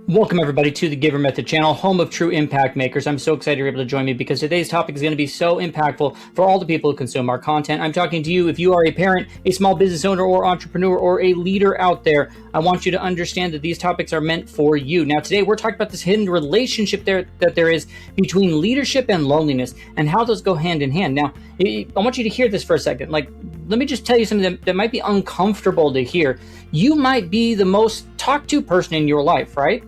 Welcome everybody to the Giver Method channel, home of true impact makers. I'm so excited you're able to join me because today's topic is going to be so impactful for all the people who consume our content. I'm talking to you if you are a parent, a small business owner or entrepreneur or a leader out there. I want you to understand that these topics are meant for you. Now today we're talking about this hidden relationship that there is between leadership and loneliness and how those go hand in hand. Now I want you to hear this for a second. Let me just tell you something that might be uncomfortable to hear. You might be the most talked to person in your life, right?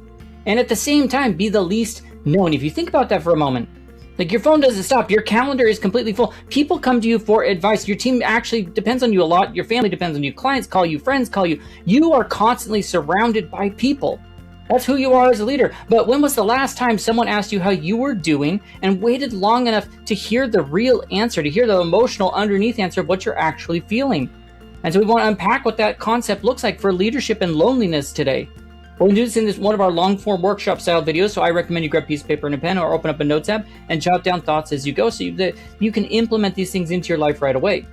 And at the same time, be the least known. If you think about that for a moment, like your phone doesn't stop. Your calendar is completely full. People come to you for advice. Your team actually depends on you a lot. Your family depends on you. Clients call you. Friends call you. You are constantly surrounded by people. That's who you are as a leader. But when was the last time someone asked you how you were doing and waited long enough to hear the real answer, to hear the emotional underneath answer of what you're actually feeling? And so we want to unpack what that concept looks like for leadership and loneliness today. We're going to do this in one of our long-form workshop-style videos, so I recommend you grab a piece of paper and a pen or open up a notes app and jot down thoughts as you go so that you can implement these things into your life right away.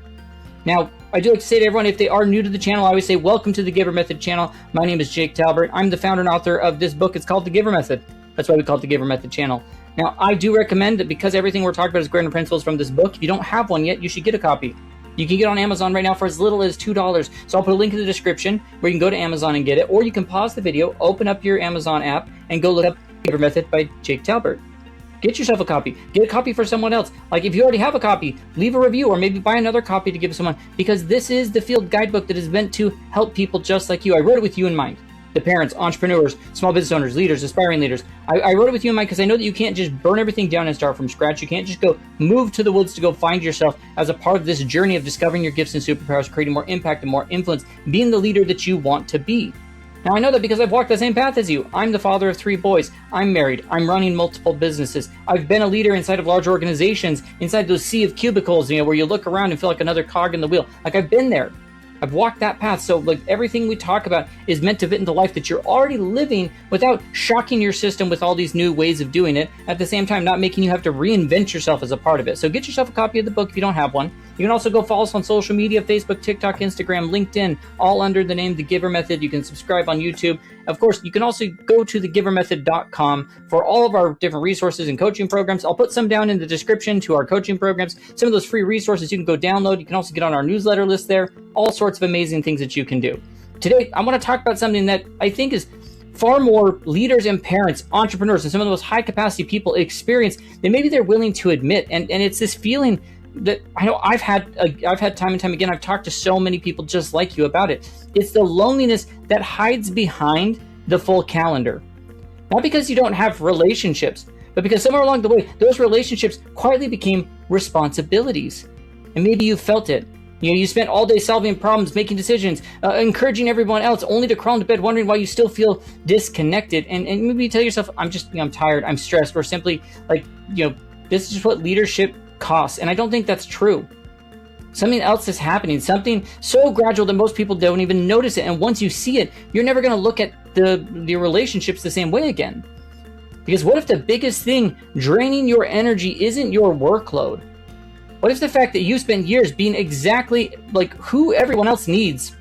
Now, I do like to say to everyone, if they are new to the channel, I always say, welcome to the Giver Method channel. My name is Jake Talbert. I'm the founder and author of this book. It's called The Giver Method. That's why we call it the Giver Method channel. Now, I do recommend that because everything we're talking about is grounded principles from this book, if you don't have one yet, you should get a copy. You can get on Amazon right now for as little as $2. So I'll put a link in the description where you can go to Amazon and get it, or you can pause the video, open up your Amazon app, and go look up Giver Method by Jake Talbert. Get yourself a copy. Get a copy for someone else. Like if you already have a copy, leave a review or maybe buy another copy to give someone, because this is the field guidebook that is meant to help people just like you. I wrote it with you in mind. The parents, entrepreneurs, small business owners, leaders, aspiring leaders. I wrote it with you in mind because I know that you can't just burn everything down and start from scratch. You can't just go move to the woods to go find yourself as a part of this journey of discovering your gifts and superpowers, creating more impact and more influence, being the leader that you want to be. Now, I know that because I've walked the same path as you. I'm the father of 3 boys. I'm married. I'm running multiple businesses. I've been a leader inside of large organizations, inside those sea of cubicles, where you look around and feel like another cog in the wheel. Like I've been there. I've walked that path. So like everything we talk about is meant to fit into life that you're already living without shocking your system with all these new ways of doing it. At the same time, not making you have to reinvent yourself as a part of it. So get yourself a copy of the book if you don't have one. You can also go follow us on social media, Facebook, TikTok, Instagram, LinkedIn, all under the name The Giver Method. You can subscribe on YouTube. Of course, you can also go to thegivermethod.com for all of our different resources and coaching programs. I'll put some down in the description to our coaching programs. Some of those free resources you can go download. You can also get on our newsletter list there. All sorts of amazing things that you can do. Today, I want to talk about something that I think is far more leaders and parents, entrepreneurs, and some of the most high capacity people experience than maybe they're willing to admit. And it's this feeling that I know I've had time and time again. I've talked to so many people just like you about it. It's the loneliness that hides behind the full calendar. Not because you don't have relationships, but because somewhere along the way, those relationships quietly became responsibilities. And maybe you felt it. You spent all day solving problems, making decisions, encouraging everyone else, only to crawl into bed wondering why you still feel disconnected. And maybe you tell yourself, I'm tired, I'm stressed, or simply this is just what leadership costs. And I don't think that's true. Something else is happening, something so gradual that most people don't even notice it. And once you see it, you're never going to look at the relationships the same way again. Because what if the biggest thing draining your energy isn't your workload? What if the fact that you spent years being exactly like who everyone else needs,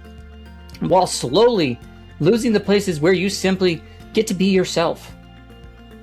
while slowly losing the places where you simply get to be yourself?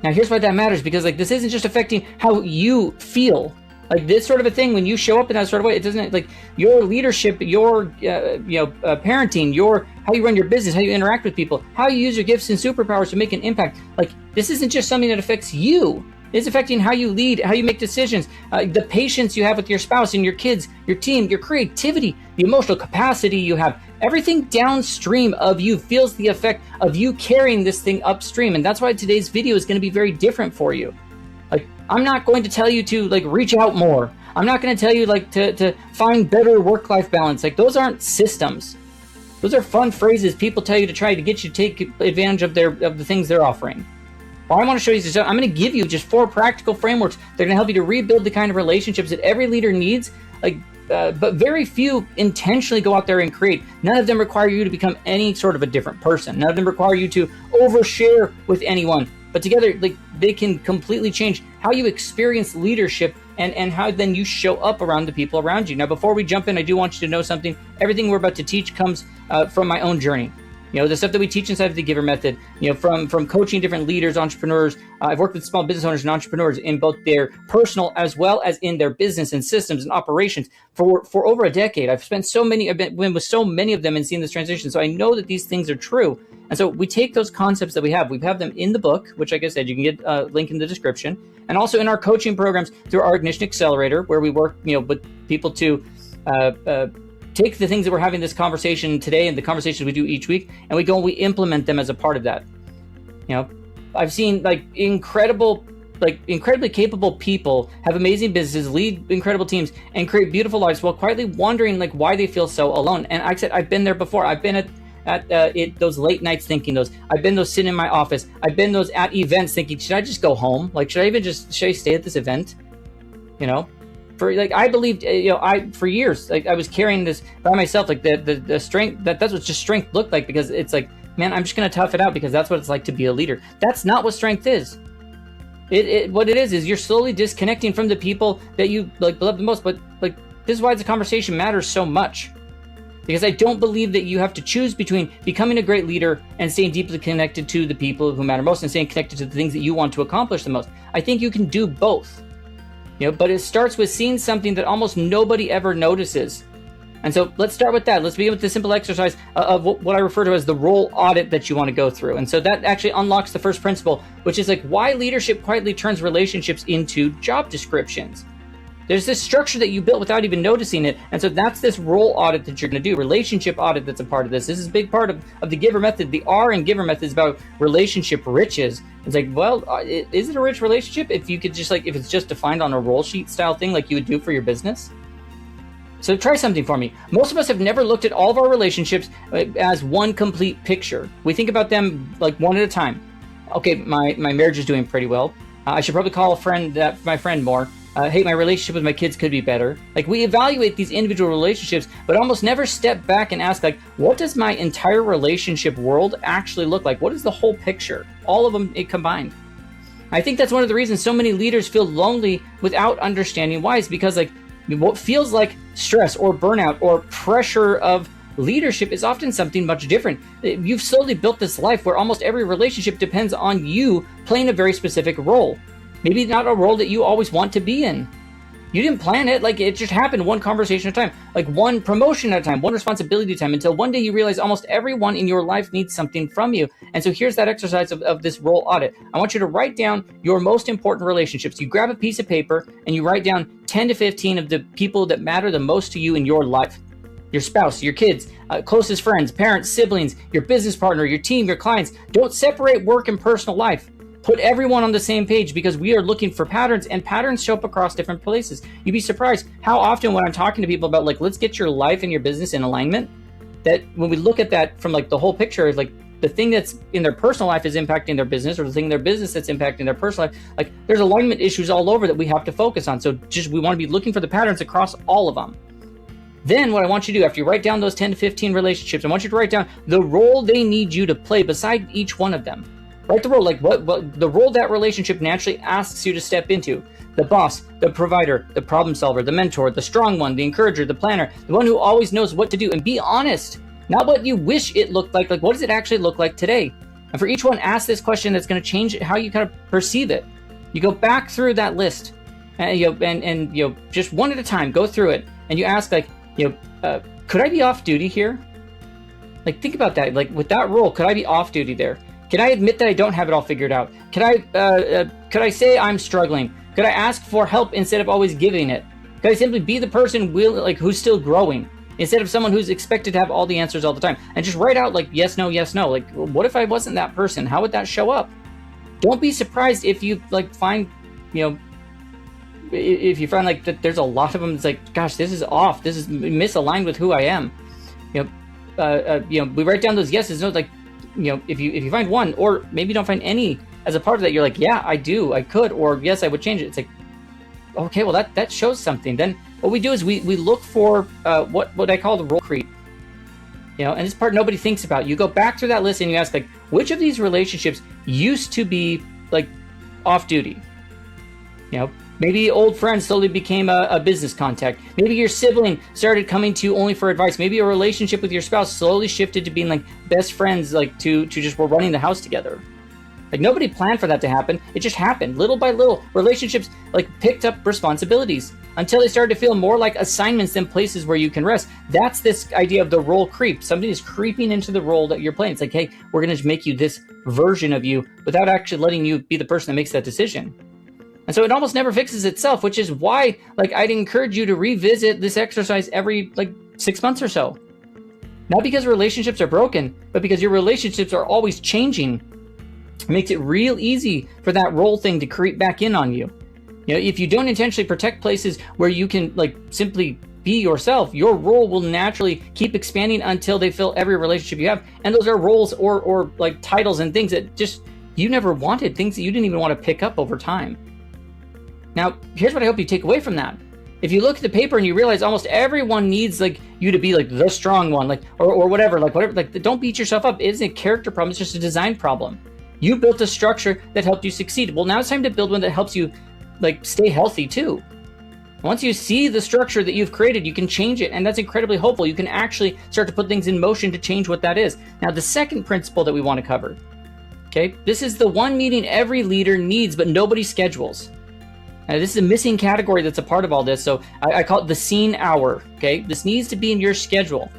Now, here's why that matters, because this isn't just affecting how you feel. Like this sort of a thing, when you show up in that sort of way, it doesn't, like your leadership, your parenting, how you run your business, how you interact with people, how you use your gifts and superpowers to make an impact. Like this isn't just something that affects you. It's affecting how you lead, how you make decisions, the patience you have with your spouse and your kids, your team, your creativity, the emotional capacity you have. Everything downstream of you feels the effect of you carrying this thing upstream. And that's why today's video is going to be very different for you. Like, I'm not going to tell you to reach out more. I'm not going to tell you to find better work-life balance. Like those aren't systems. Those are fun phrases people tell you to try to get you to take advantage of the things they're offering. Well, I want to show you this. I'm going to give you just 4 practical frameworks that are going to help you to rebuild the kind of relationships that every leader needs, but very few intentionally go out there and create. None of them require you to become any sort of a different person. None of them require you to overshare with anyone. But together, they can completely change how you experience leadership and how then you show up around the people around you. Now, before we jump in, I do want you to know something. Everything we're about to teach comes from my own journey. The stuff that we teach inside of the Giver Method, from coaching different leaders, entrepreneurs. I've worked with small business owners and entrepreneurs in both their personal as well as in their business and systems and operations for over a decade. I've been with so many of them and seen this transition. So I know that these things are true. And so we take those concepts that we have them in the book, which, like I said, you can get a link in the description, and also in our coaching programs through our Ignition Accelerator, where we work, with people to take the things that we're having this conversation today and the conversations we do each week, and we go and we implement them as a part of that. I've seen incredibly capable people have amazing businesses, lead incredible teams, and create beautiful lives while quietly wondering why they feel so alone. And like I said, I've been there before. I've been at those late nights thinking those. I've been those sitting in my office. I've been those at events thinking, should I just go home? Should I stay at this event? I believed, for years, I was carrying this by myself, the strength, that's what just strength looked like, because it's man, I'm just going to tough it out because that's what it's like to be a leader. That's not what strength is. What it is you're slowly disconnecting from the people that you love the most. But this is why the conversation matters so much, because I don't believe that you have to choose between becoming a great leader and staying deeply connected to the people who matter most and staying connected to the things that you want to accomplish the most. I think you can do both. But it starts with seeing something that almost nobody ever notices. And so let's start with that. Let's begin with the simple exercise of what I refer to as the role audit that you want to go through. And so that actually unlocks the first principle, which is why leadership quietly turns relationships into job descriptions. There's this structure that you built without even noticing it. And so that's this role audit that you're going to do, relationship audit that's a part of this. This is a big part of the Giver Method. The R in Giver Method is about relationship riches. It's is it a rich relationship if you could just if it's just defined on a roll sheet style thing like you would do for your business? So try something for me. Most of us have never looked at all of our relationships as one complete picture. We think about them one at a time. Okay, my marriage is doing pretty well. I should probably call my friend more. Hey, my relationship with my kids could be better. We evaluate these individual relationships, but almost never step back and ask, what does my entire relationship world actually look like? What is the whole picture? All of them combined. I think that's one of the reasons so many leaders feel lonely without understanding why. It's because what feels like stress or burnout or pressure of leadership is often something much different. You've slowly built this life where almost every relationship depends on you playing a very specific role. Maybe not a role that you always want to be in. You didn't plan it. It just happened one conversation at a time, one promotion at a time, one responsibility at a time, until one day you realize almost everyone in your life needs something from you. And so here's that exercise of this role audit. I want you to write down your most important relationships. You grab a piece of paper and you write down 10 to 15 of the people that matter the most to you in your life. Your spouse, your kids, closest friends, parents, siblings, your business partner, your team, your clients. Don't separate work and personal life. Put everyone on the same page, because we are looking for patterns, and patterns show up across different places. You'd be surprised how often when I'm talking to people about let's get your life and your business in alignment, that when we look at that from the whole picture, the thing that's in their personal life is impacting their business, or the thing in their business that's impacting their personal life. There's alignment issues all over that we have to focus on. So we want to be looking for the patterns across all of them. Then what I want you to do after you write down those 10 to 15 relationships, I want you to write down the role they need you to play beside each one of them. Write the role, what the role that relationship naturally asks you to step into. The boss, the provider, the problem solver, the mentor, the strong one, the encourager, the planner, the one who always knows what to do. And be honest, not what you wish it looked like what does it actually look like today? And for each one, ask this question that's going to change how you kind of perceive it. You go back through that list, and just one at a time, go through it, and you ask could I be off duty here? Think about that. With that role, could I be off duty there? Can I admit that I don't have it all figured out? Could I say I'm struggling? Could I ask for help instead of always giving it? Could I simply be the person who's still growing instead of someone who's expected to have all the answers all the time? And just write out yes, no, yes, no. What if I wasn't that person? How would that show up? Don't be surprised if you find, if you find that there's a lot of them. It's gosh, this is off. This is misaligned with who I am. We write down those yeses, no, if you find one, or maybe you don't find any as a part of that, you're yeah, I do, I could, or yes, I would change it. It's okay, well that shows something. Then what we do is we look for what I call the role creep. And this part nobody thinks about. You go back through that list and you ask which of these relationships used to be off duty? Maybe old friends slowly became a business contact. Maybe your sibling started coming to you only for advice. Maybe a relationship with your spouse slowly shifted to being like best friends, like to just we're running the house together. Like nobody planned for that to happen. It just happened. Little by little, relationships like picked up responsibilities until they started to feel more like assignments than places where you can rest. That's this idea of the role creep. Somebody is creeping into the role that you're playing. It's like, hey, we're going to make you this version of you without actually letting you be the person that makes that decision. And so it almost never fixes itself, which is why like I'd encourage you to revisit this exercise every like 6 months or so. Not because relationships are broken, but because your relationships are always changing. It makes it real easy for that role thing to creep back in on you. You know, if you don't intentionally protect places where you can like simply be yourself, your role will naturally keep expanding until they fill every relationship you have. And those are roles or like titles and things that just you never wanted, things that you didn't even want to pick up over time. Now, here's what I hope you take away from that. If you look at the paper and you realize almost everyone needs like you to be like the strong one, like or whatever, like don't beat yourself up. It isn't a character problem, it's just a design problem. You built a structure that helped you succeed. Well, now it's time to build one that helps you like stay healthy too. Once you see the structure that you've created, you can change it, and that's incredibly hopeful. You can actually start to put things in motion to change what that is. Now, the second principle that we want to cover, okay, this is the one meeting every leader needs, but nobody schedules. Now, this is a missing category that's a part of all this, so I call it the scene hour. Okay, this needs to be in your schedule.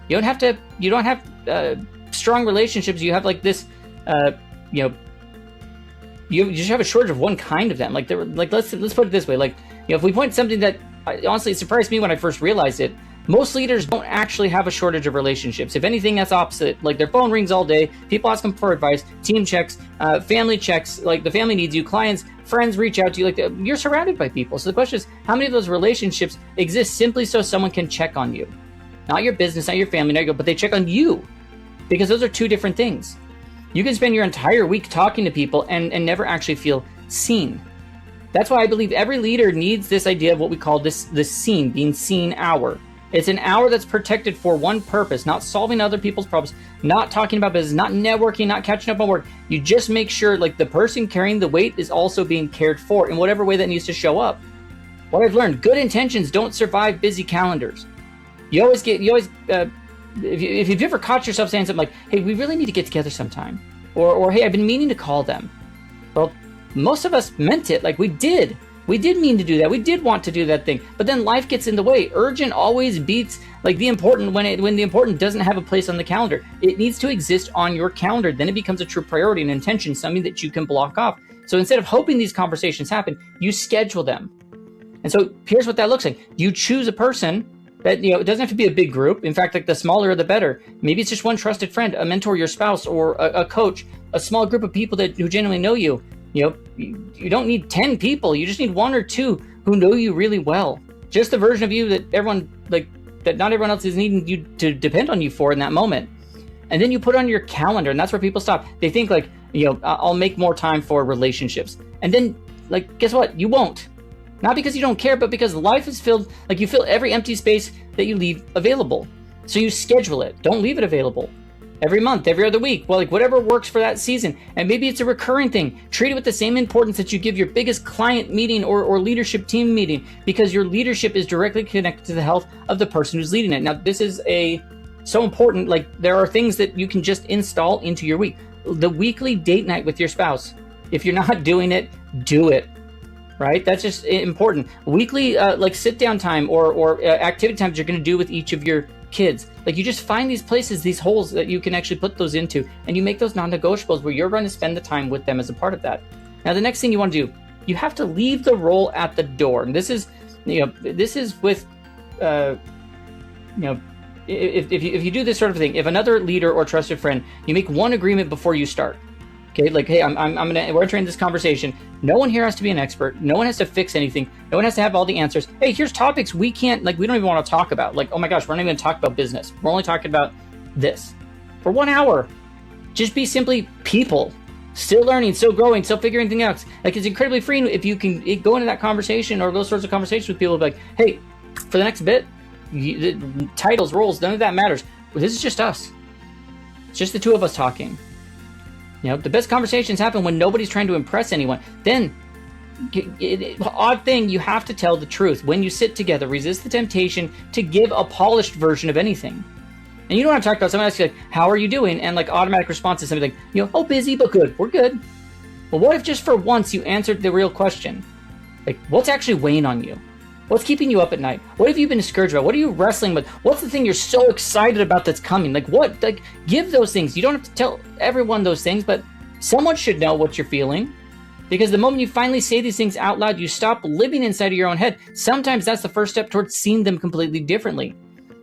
You don't have strong relationships. You have like this, you just have a shortage of one kind of them. Like let's put it this way. Like, you know, if we point something that honestly it surprised me when I first realized it. Most leaders don't actually have a shortage of relationships. If anything, that's opposite. Like their phone rings all day. People ask them for advice, team checks, family checks, like the family needs you, clients, friends reach out to you. Like you're surrounded by people. So the question is, how many of those relationships exist simply so someone can check on you? Not your business, not your family, but they check on you. Because those are two different things. You can spend your entire week talking to people and never actually feel seen. That's why I believe every leader needs this idea of what we call the scene, being seen hour. It's an hour that's protected for one purpose, not solving other people's problems, not talking about business, not networking, not catching up on work. You just make sure like the person carrying the weight is also being cared for in whatever way that needs to show up. What I've learned, good intentions don't survive busy calendars. If you've ever caught yourself saying something like, hey, we really need to get together sometime. Or hey, I've been meaning to call them. Well, most of us meant it, like we did. We did mean to do that. We did want to do that thing, but then life gets in the way. Urgent always beats like the important when the important doesn't have a place on the calendar. It needs to exist on your calendar. Then it becomes a true priority and intention, something that you can block off. So instead of hoping these conversations happen, you schedule them. And so here's what that looks like. You choose a person that, it doesn't have to be a big group. In fact, like the smaller the better. Maybe it's just one trusted friend, a mentor, your spouse, or a coach, a small group of people who genuinely know you. You don't need 10 people. You just need one or two who know you really well. Just the version of you that that not everyone else is needing you to depend on you for in that moment. And then you put on your calendar, and that's where people stop. They think like, I'll make more time for relationships. And then guess what? You won't. Not because you don't care, but because life is filled, you fill every empty space that you leave available. So you schedule it. Don't leave it available. Every month, every other week, whatever works for that season. And maybe it's a recurring thing. Treat it with the same importance that you give your biggest client meeting or leadership team meeting, because your leadership is directly connected to the health of the person who's leading it. Now, this is so important. There are things that you can just install into your week. The weekly date night with your spouse. If you're not doing it, do it. Right? That's just important. Weekly, sit down time or activity times you're going to do with each of your kids. You just find these places, these holes that you can actually put those into, and you make those non-negotiables where you're going to spend the time with them as a part of that. Now, the next thing you want to do, you have to leave the role at the door. And this is, with, if you do this sort of thing, if another leader or trusted friend, you make one agreement before you start. Okay, hey, we're entering this conversation. No one here has to be an expert. No one has to fix anything. No one has to have all the answers. Hey, here's topics we can't, we don't even want to talk about. Oh my gosh, we're not even going to talk about business. We're only talking about this for 1 hour. Just be simply people, still learning, still growing, still figuring things out. It's incredibly freeing if you can go into that conversation or those sorts of conversations with people. Hey, for the next bit, the titles, roles, none of that matters. This is just us. It's just the two of us talking. The best conversations happen when nobody's trying to impress anyone. Then odd thing, you have to tell the truth. When you sit together, resist the temptation to give a polished version of anything. And you don't want to talk about someone else like, how are you doing? And like automatic response is something like, oh, busy, but good. We're good. Well, what if just for once you answered the real question? Like, what's actually weighing on you? What's keeping you up at night? What have you been discouraged about? What are you wrestling with? What's the thing you're so excited about that's coming? Like what? Like give those things. You don't have to tell everyone those things, but someone should know what you're feeling. Because the moment you finally say these things out loud, you stop living inside of your own head. Sometimes that's the first step towards seeing them completely differently.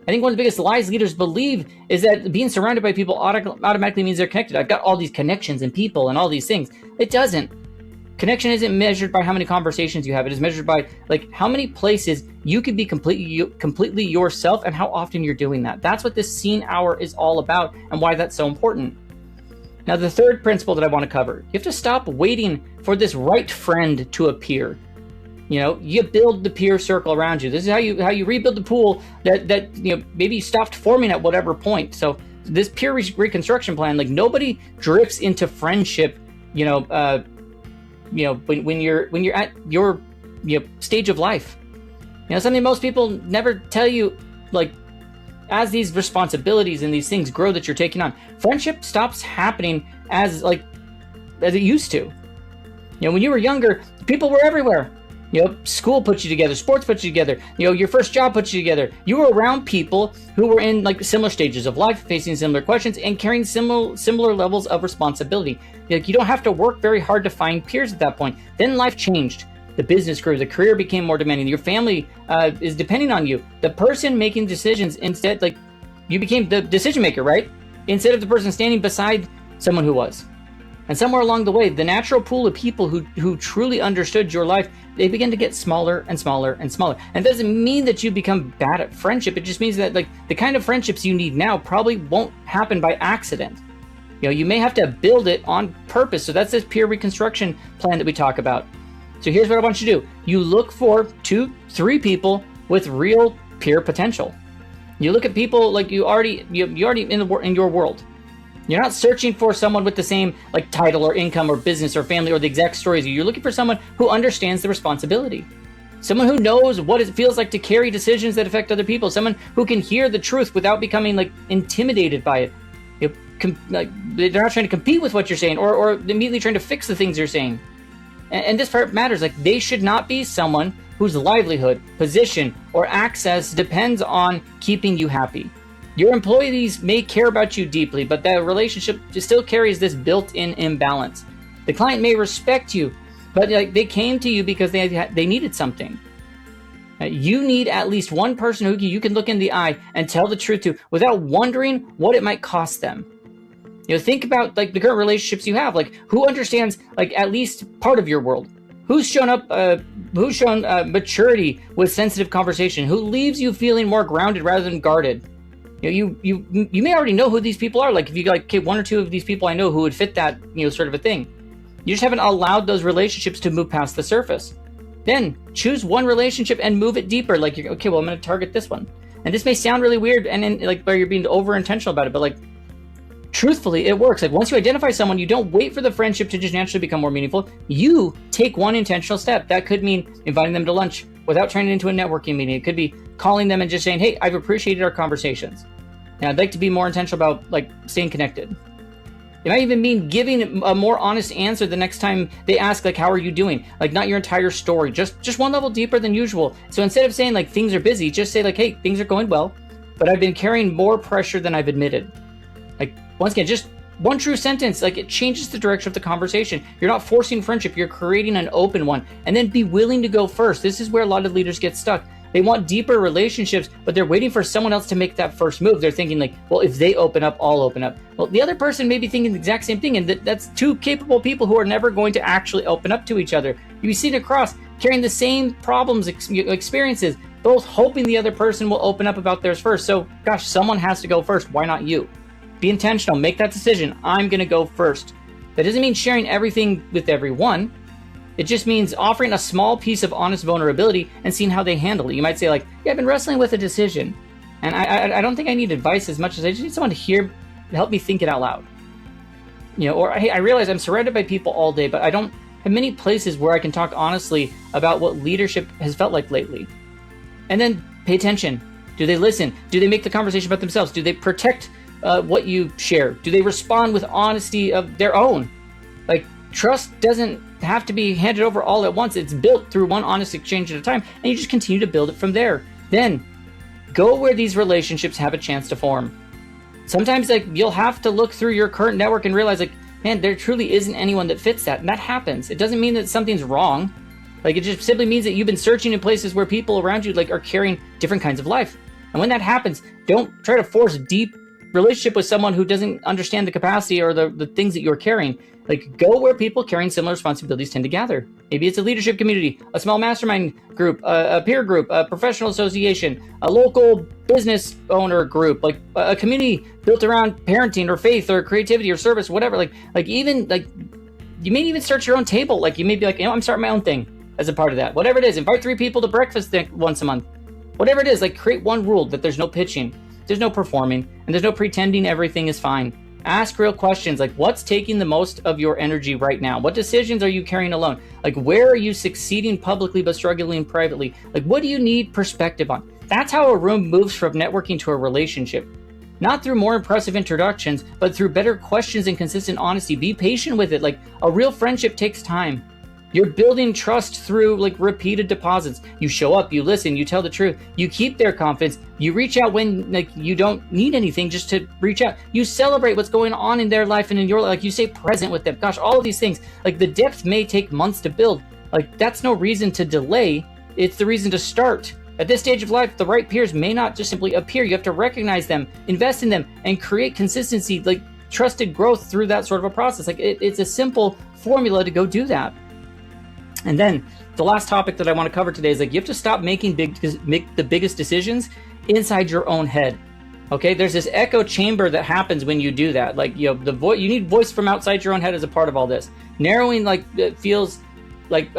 I think one of the biggest lies leaders believe is that being surrounded by people automatically means they're connected. I've got all these connections and people and all these things. It doesn't. Connection isn't measured by how many conversations you have. It is measured by like how many places you can be completely yourself and how often you're doing that. That's what this scene hour is all about and why that's so important. Now, the third principle that I want to cover, you have to stop waiting for this right friend to appear. You build the peer circle around you. This is how you rebuild the pool that maybe stopped forming at whatever point. So this peer reconstruction plan, like nobody drifts into friendship, when you're at your stage of life. Something most people never tell you, like as these responsibilities and these things grow that you're taking on, friendship stops happening as it used to. When you were younger, people were everywhere. School put you together, sports put you together, your first job put you together. You were around people who were in like similar stages of life, facing similar questions and carrying similar levels of responsibility. You don't have to work very hard to find peers at that point. Then life changed. The business grew, the career became more demanding. Your family is depending on you. The person making decisions instead, like you became the decision maker, right? Instead of the person standing beside someone who was. And somewhere along the way, the natural pool of people who truly understood your life, they begin to get smaller and smaller and smaller. And it doesn't mean that you become bad at friendship. It just means that like the kind of friendships you need now probably won't happen by accident. You may have to build it on purpose. So that's this peer reconstruction plan that we talk about. So here's what I want you to do. You look for 2-3 people with real peer potential. You look at people like you already in your world. You're not searching for someone with the same like title or income or business or family or the exact story as you. You're looking for someone who understands the responsibility. Someone who knows what it feels like to carry decisions that affect other people. Someone who can hear the truth without becoming like intimidated by it. They're not trying to compete with what you're saying or immediately trying to fix the things you're saying. And this part matters. Like they should not be someone whose livelihood, position, or access depends on keeping you happy. Your employees may care about you deeply, but that relationship still carries this built-in imbalance. The client may respect you, but they came to you because they needed something. You need at least one person who you can look in the eye and tell the truth to without wondering what it might cost them. Think about like the current relationships you have. Like who understands like at least part of your world? Who's shown maturity with sensitive conversation? Who leaves you feeling more grounded rather than guarded? You may already know who these people are. Like if you like, okay, 1 or 2 of these people I know who would fit that, sort of a thing. You just haven't allowed those relationships to move past the surface. Then choose one relationship and move it deeper. Like you're okay, well, I'm going to target this one. And this may sound really weird and where you're being over intentional about it, but like truthfully, it works. Like once you identify someone, you don't wait for the friendship to just naturally become more meaningful. You take one intentional step. That could mean inviting them to lunch without turning it into a networking meeting. It could be calling them and just saying, hey, I've appreciated our conversations. And I'd like to be more intentional about like staying connected. It might even mean giving a more honest answer the next time they ask, like, how are you doing? Like not your entire story, just one level deeper than usual. So instead of saying like things are busy, just say like, hey, things are going well, but I've been carrying more pressure than I've admitted. Like once again, just one true sentence, like it changes the direction of the conversation. You're not forcing friendship, you're creating an open one. And then be willing to go first. This is where a lot of leaders get stuck. They want deeper relationships, but they're waiting for someone else to make that first move. They're thinking like, well, if they open up, I'll open up. Well, the other person may be thinking the exact same thing, and that's 2 capable people who are never going to actually open up to each other. You be sitting across, carrying the same problems, experiences, both hoping the other person will open up about theirs first. So, gosh, someone has to go first. Why not you? Be intentional. Make that decision. I'm going to go first. That doesn't mean sharing everything with everyone. It just means offering a small piece of honest vulnerability and seeing how they handle it. You might say like, yeah, I've been wrestling with a decision and I don't think I need advice as much as I just need someone to help me think it out loud. Or hey, I realize I'm surrounded by people all day, but I don't have many places where I can talk honestly about what leadership has felt like lately. And then pay attention. Do they listen? Do they make the conversation about themselves? Do they protect what you share? Do they respond with honesty of their own? Like, trust doesn't have to be handed over all at once. It's built through one honest exchange at a time, and you just continue to build it from there. Then go where these relationships have a chance to form. Sometimes like you'll have to look through your current network and realize like, man, there truly isn't anyone that fits that. And that happens. It doesn't mean that something's wrong. Like, it just simply means that you've been searching in places where people around you like are carrying different kinds of life. And when that happens, don't try to force deep relationship with someone who doesn't understand the capacity or the things that you're carrying. Like, go where people carrying similar responsibilities tend to gather. Maybe it's a leadership community, a small mastermind group, a peer group, a professional association, a local business owner group, like a community built around parenting or faith or creativity or service, whatever. Like even like you may even start your own table. Like, you may be like, you know, I'm starting my own thing as a part of that. Whatever it is, invite 3 people to breakfast once a month. Whatever it is, like, create one rule that there's no pitching, there's no performing, and there's no pretending everything is fine. Ask real questions like, what's taking the most of your energy right now? What decisions are you carrying alone? Like, where are you succeeding publicly but struggling privately? Like, what do you need perspective on? That's how a room moves from networking to a relationship. Not through more impressive introductions, but through better questions and consistent honesty. Be patient with it. Like, a real friendship takes time. You're building trust through like repeated deposits. You show up, you listen, you tell the truth, you keep their confidence, you reach out when like you don't need anything just to reach out. You celebrate what's going on in their life and in your life. Like, you stay present with them. Gosh, all of these things, like the depth may take months to build. Like, that's no reason to delay. It's the reason to start. At this stage of life, the right peers may not just simply appear. You have to recognize them, invest in them, and create consistency, like trusted growth through that sort of a process. Like, it's a simple formula to go do that. And then the last topic that I want to cover today is like, you have to stop make the biggest decisions inside your own head. Okay, there's this echo chamber that happens when you do that. Like, you know, you need voice from outside your own head as a part of all this. Narrowing, like, it feels like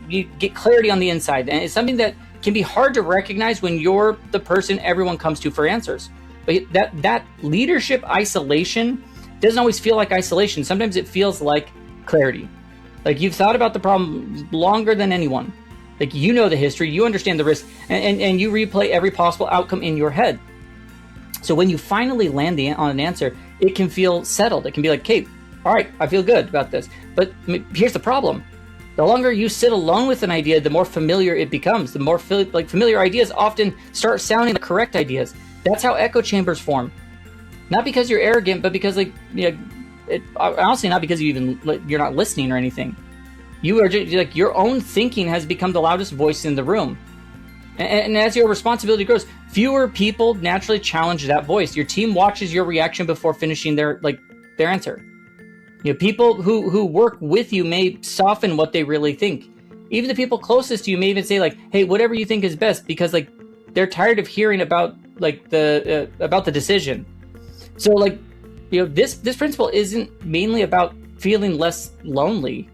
you get clarity on the inside, and it's something that can be hard to recognize when you're the person everyone comes to for answers. But that leadership isolation doesn't always feel like isolation. Sometimes it feels like clarity. Like, you've thought about the problem longer than anyone. Like, you know the history, you understand the risk, and you replay every possible outcome in your head. So when you finally land on an answer, it can feel settled. It can be like, okay, all right, I feel good about this. But here's the problem. The longer you sit alone with an idea, the more familiar it becomes. The more familiar ideas often start sounding like correct ideas. That's how echo chambers form. Not because you're arrogant, but because, like, you know, honestly, not because you're not listening or anything. You are just like, your own thinking has become the loudest voice in the room. And as your responsibility grows, fewer people naturally challenge that voice. Your team watches your reaction before finishing their answer. You know, people who work with you may soften what they really think. Even the people closest to you may even say like, hey, whatever you think is best, because like they're tired of hearing about like about the decision. So like, you know, this principle isn't mainly about feeling less lonely.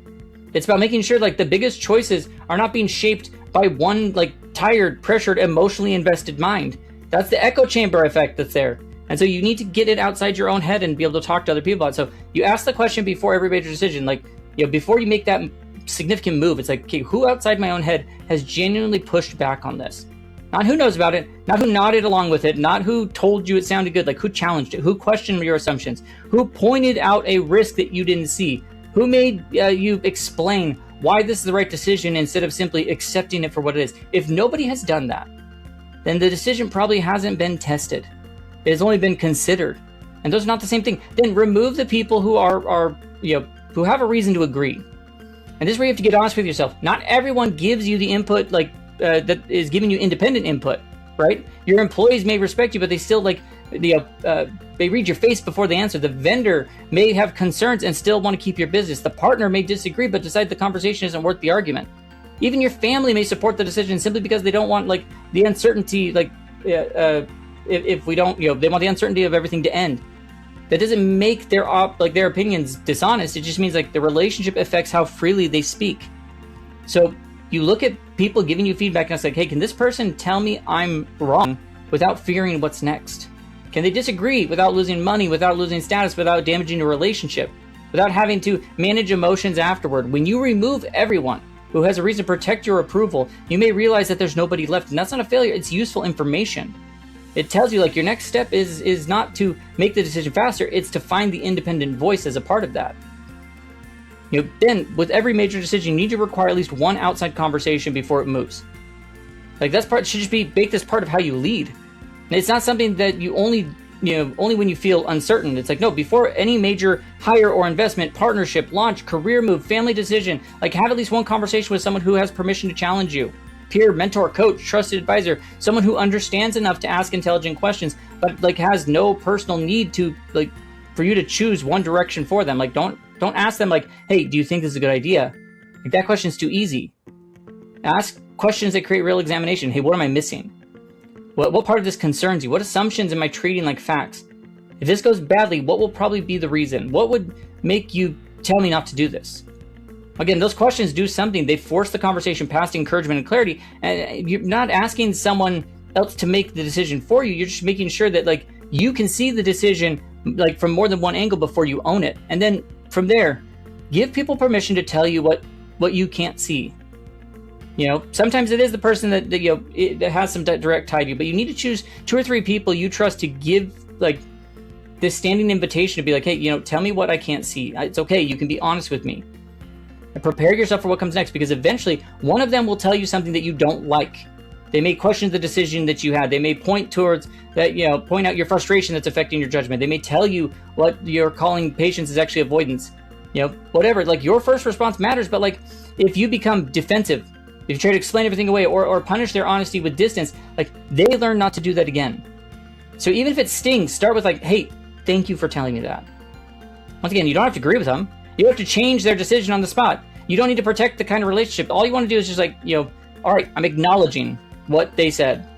It's about making sure like the biggest choices are not being shaped by one like tired, pressured, emotionally invested mind. That's the echo chamber effect that's there. And so you need to get it outside your own head and be able to talk to other people about it. So you ask the question before every major decision, like, you know, before you make that significant move, it's like, okay, who outside my own head has genuinely pushed back on this? Not who knows about it, not who nodded along with it, not who told you it sounded good, like who challenged it, who questioned your assumptions, who pointed out a risk that you didn't see, who made you explain why this is the right decision instead of simply accepting it for what it is. If nobody has done that, then the decision probably hasn't been tested. It has only been considered. And those are not the same thing. Then remove the people who are you know, who have a reason to agree. And this is where you have to get honest with yourself. Not everyone gives you the input like that is giving you independent input, right? Your employees may respect you, but they still like they read your face before they answer. The vendor may have concerns and still want to keep your business. The partner may disagree, but decide the conversation isn't worth the argument. Even your family may support the decision simply because they don't want like the uncertainty, like if we don't, you know, they want the uncertainty of everything to end. That doesn't make their opinions dishonest. It just means like the relationship affects how freely they speak. So you look at people giving you feedback and it's like, hey, can this person tell me I'm wrong without fearing what's next? Can they disagree without losing money, without losing status, without damaging a relationship, without having to manage emotions afterward. When you remove everyone who has a reason to protect your approval, you may realize that there's nobody left. And that's not a failure, it's useful information. It tells you, like, your next step is not to make the decision faster, it's to find the independent voice as a part of that. Then with every major decision, you need to require at least one outside conversation before it moves. Like, that's part should just be baked as part of how you lead. And it's not something that you only when you feel uncertain. It's like, no, before any major hire or investment, partnership, launch, career move, family decision, like, have at least one conversation with someone who has permission to challenge you. Peer, mentor, coach, trusted advisor, someone who understands enough to ask intelligent questions, but like has no personal need to, like, for you to choose one direction for them. Like, don't ask them like, hey, do you think this is a good idea? Like, that question's too easy. Ask questions that create real examination. Hey, what am I missing? What part of this concerns you? What assumptions am I treating like facts? If this goes badly, what will probably be the reason? What would make you tell me not to do this? Again, those questions do something. They force the conversation past encouragement and clarity. And you're not asking someone else to make the decision for you. You're just making sure that, like, you can see the decision, like, from more than one angle before you own it. And then from there, give people permission to tell you what you can't see. Sometimes it is the person that has some direct tie to you, but you need to choose 2 or 3 people you trust to give, like, this standing invitation to be like, hey, tell me what I can't see. It's okay. You can be honest with me. And prepare yourself for what comes next, because eventually one of them will tell you something that you don't like. They may question the decision that you had. They may point towards that, point out your frustration that's affecting your judgment. They may tell you what you're calling patience is actually avoidance. Whatever. Like, your first response matters, but, like, if you become defensive, if you try to explain everything away or punish their honesty with distance, like, they learn not to do that again. So even if it stings, start with, like, hey, thank you for telling me that. Once again, you don't have to agree with them. You have to change their decision on the spot. You don't need to protect the kind of relationship. All you want to do is just, like, all right, I'm acknowledging what they said.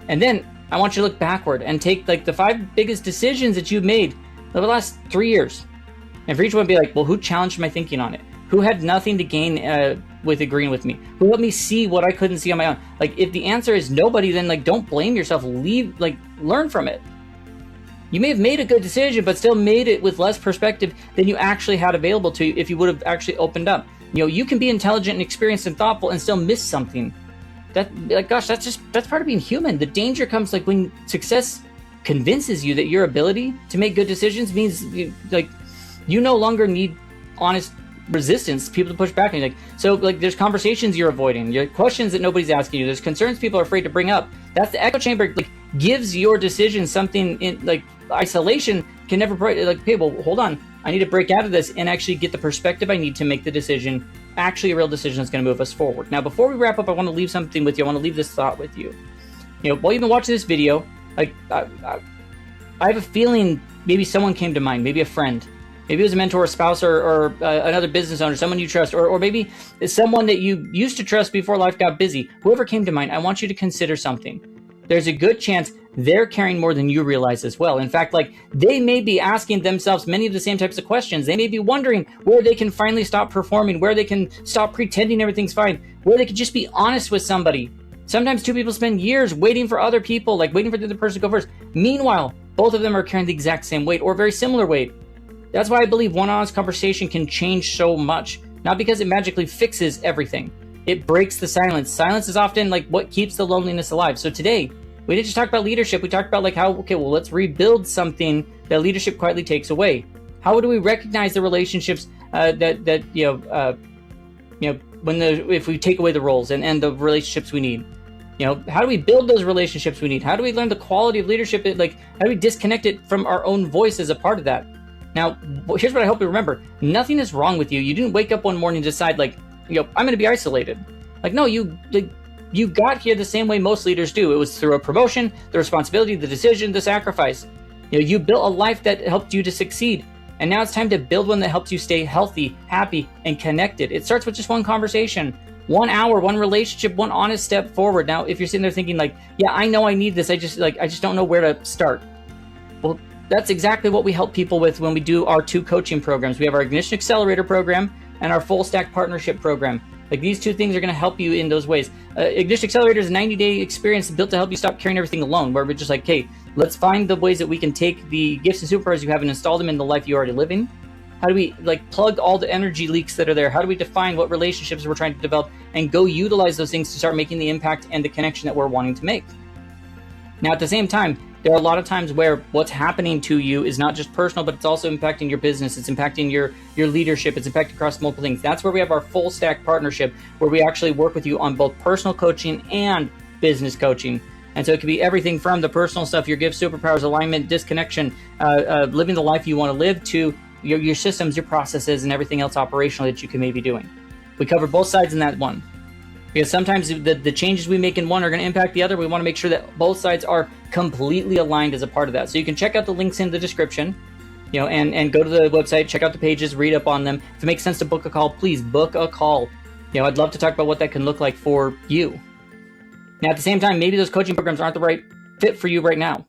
And then I want you to look backward and take, like, the 5 biggest decisions that you've made over the last 3 years. And for each one, be like, well, who challenged my thinking on it? Who had nothing to gain with agreeing with me? Who helped me see what I couldn't see on my own? Like, if the answer is nobody, then, like, don't blame yourself. Learn from it. You may have made a good decision, but still made it with less perspective than you actually had available to you if you would have actually opened up. You can be intelligent and experienced and thoughtful and still miss something. That's part of being human. The danger comes, like, when success convinces you that your ability to make good decisions means you no longer need honest resistance, people to push back on you. There's conversations you're avoiding, your questions that nobody's asking you, there's concerns people are afraid to bring up. That's the echo chamber. Like, gives your decision something in, like, isolation can never like, okay, well, hold on, I need to break out of this and actually get the perspective I need to make the decision, actually a real decision that's going to move us forward. Now, before we wrap up, I want to leave something with you. I want to leave this thought with you. While you've been watching this video, like, I have a feeling maybe someone came to mind, maybe a friend. Maybe it was a mentor, a spouse, or another business owner, someone you trust, or maybe it's someone that you used to trust before life got busy. Whoever came to mind, I want you to consider something. There's a good chance they're caring more than you realize as well. In fact, like, they may be asking themselves many of the same types of questions. They may be wondering where they can finally stop performing, where they can stop pretending everything's fine, where they can just be honest with somebody. Sometimes 2 people spend years waiting for other people, like waiting for the other person to go first. Meanwhile, both of them are carrying the exact same weight or very similar weight. That's why I believe one honest conversation can change so much. Not because it magically fixes everything. It breaks the silence. Silence is often, like, what keeps the loneliness alive. So today, we didn't just talk about leadership. We talked about, like, how, okay, well, let's rebuild something that leadership quietly takes away. How do we recognize the relationships if we take away the roles and the relationships we need? How do we build those relationships we need? How do we learn the quality of leadership? Like, how do we disconnect it from our own voice as a part of that? Now, here's what I hope you remember. Nothing is wrong with you. You didn't wake up one morning and decide, like, I'm going to be isolated. Like, no, you got here the same way most leaders do. It was through a promotion, the responsibility, the decision, the sacrifice. You built a life that helped you to succeed. And now it's time to build one that helps you stay healthy, happy, and connected. It starts with just one conversation, 1 hour, one relationship, one honest step forward. Now, if you're sitting there thinking, like, yeah, I know I need this, I just don't know where to start. Well, that's exactly what we help people with when we do our 2 coaching programs. We have our Ignition Accelerator program and our Full Stack Partnership program. Like, these 2 things are going to help you in those ways. Ignition Accelerator is a 90-day experience built to help you stop carrying everything alone, where we're just like, hey, let's find the ways that we can take the gifts and superpowers you have and install them in the life you're already living. How do we like plug all the energy leaks that are there? How do we define what relationships we're trying to develop and go utilize those things to start making the impact and the connection that we're wanting to make? Now, at the same time, there are a lot of times where what's happening to you is not just personal, but it's also impacting your business. It's impacting your leadership. It's impacting across multiple things. That's where we have our full stack partnership, where we actually work with you on both personal coaching and business coaching. And so it could be everything from the personal stuff, your gifts, superpowers, alignment, disconnection, living the life you want to live, to your systems, your processes, and everything else operational that you can maybe be doing. We cover both sides in that one. Because sometimes the changes we make in one are going to impact the other. We want to make sure that both sides are completely aligned as a part of that. So you can check out the links in the description, and go to the website, check out the pages, read up on them. If it makes sense to book a call, please book a call. I'd love to talk about what that can look like for you. Now, at the same time, maybe those coaching programs aren't the right fit for you right now.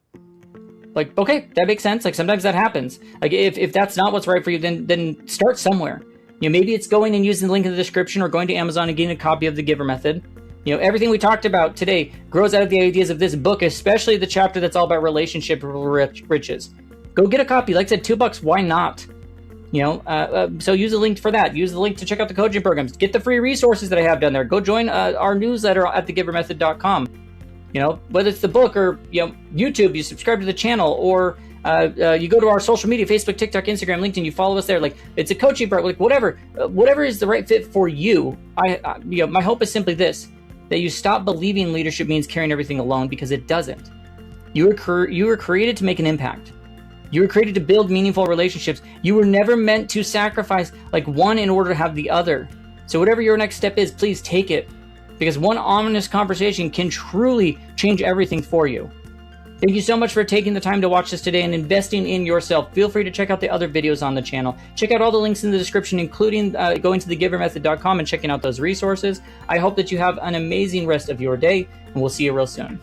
Like, okay, that makes sense. Like, sometimes that happens. Like, if that's not what's right for you, then start somewhere. Maybe it's going and using the link in the description, or going to Amazon and getting a copy of the Giver Method. Everything we talked about today grows out of the ideas of this book, especially the chapter that's all about relationship riches. Go get a copy. Like I said, $2, why not? So use the link for that. Use the link to check out the coaching programs. Get the free resources that I have down there. Go join our newsletter at thegivermethod.com. Whether it's the book or YouTube, you subscribe to the channel, or you go to our social media, Facebook, TikTok, Instagram, LinkedIn, you follow us there. Like, it's a coaching program, like whatever is the right fit for you. My hope is simply this, that you stop believing leadership means carrying everything alone, because it doesn't. You were created to make an impact. You were created to build meaningful relationships. You were never meant to sacrifice like one in order to have the other. So whatever your next step is, please take it, because one honest conversation can truly change everything for you. Thank you so much for taking the time to watch this today and investing in yourself. Feel free to check out the other videos on the channel. Check out all the links in the description, including going to thegivermethod.com and checking out those resources. I hope that you have an amazing rest of your day, and we'll see you real soon.